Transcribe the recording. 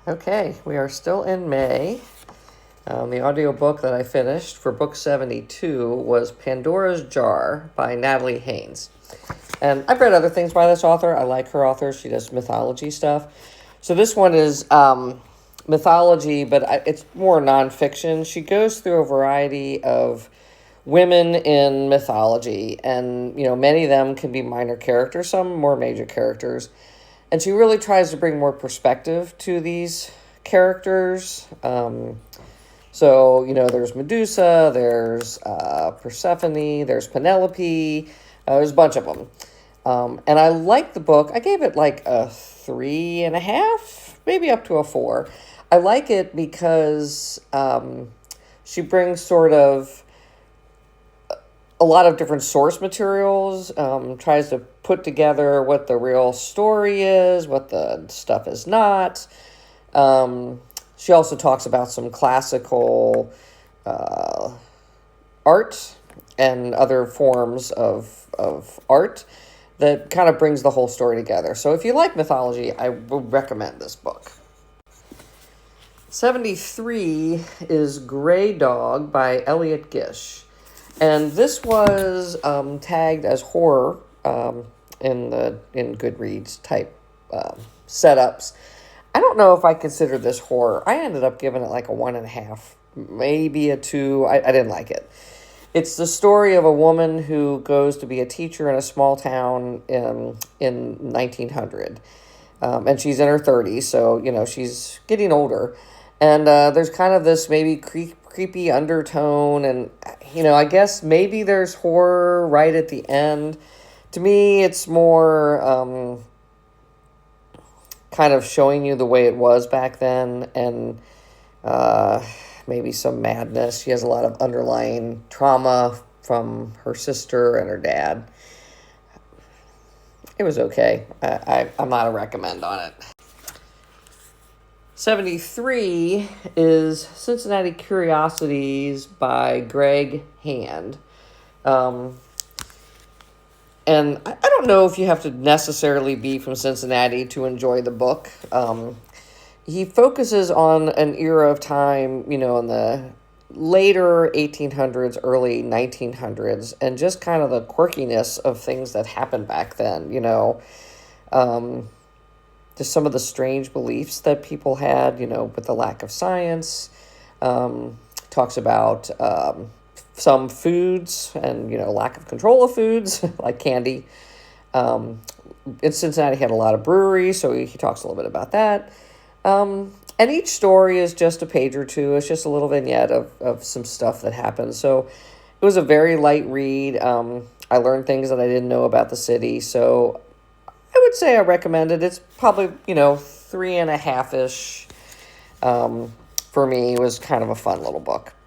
Okay, we are still in May. The audiobook that I finished for book 72 was Pandora's Jar by Natalie Haynes. And I've read other things by this author. I like her author. She does mythology stuff. So this one is mythology, but it's more nonfiction. She goes through a variety of women in mythology, and many of them can be minor characters, some more major characters. And she really tries to bring more perspective to these characters. There's Medusa, there's Persephone, there's Penelope, there's a bunch of them. And I like the book. I gave it like a 3.5, maybe up to a 4. I like it because she brings sort of a lot of different source materials, tries to put together what the real story is, what the stuff is not. She also talks about some classical art and other forms of art that kind of brings the whole story together. So if you like mythology, I would recommend this book. 73 is Gray Dog by Elliot Gish. And this was tagged as horror in Goodreads type setups. I don't know if I consider this horror. I ended up giving it like a 1.5, maybe a 2. I didn't like it. It's the story of a woman who goes to be a teacher in a small town in 1900. And she's in her 30s, so, she's getting older. And there's kind of this maybe creepy undertone, and I guess maybe there's horror right at the end. To me, it's more kind of showing you the way it was back then, and maybe some madness. She has a lot of underlying trauma from her sister and her dad. It was okay. I'm not a recommend on it. 73 is Cincinnati Curiosities by Greg Hand. And I don't know if you have to necessarily be from Cincinnati to enjoy the book. He focuses on an era of time, in the later 1800s, early 1900s, and just kind of the quirkiness of things that happened back then, just some of the strange beliefs that people had, with the lack of science. Talks about some foods and, lack of control of foods, like candy. In Cincinnati had a lot of breweries, so he talks a little bit about that. And each story is just a page or two. It's just a little vignette of some stuff that happened. So it was a very light read. I learned things that I didn't know about the city, so I would say I recommend it. It's probably, 3.5-ish. For me, it was kind of a fun little book.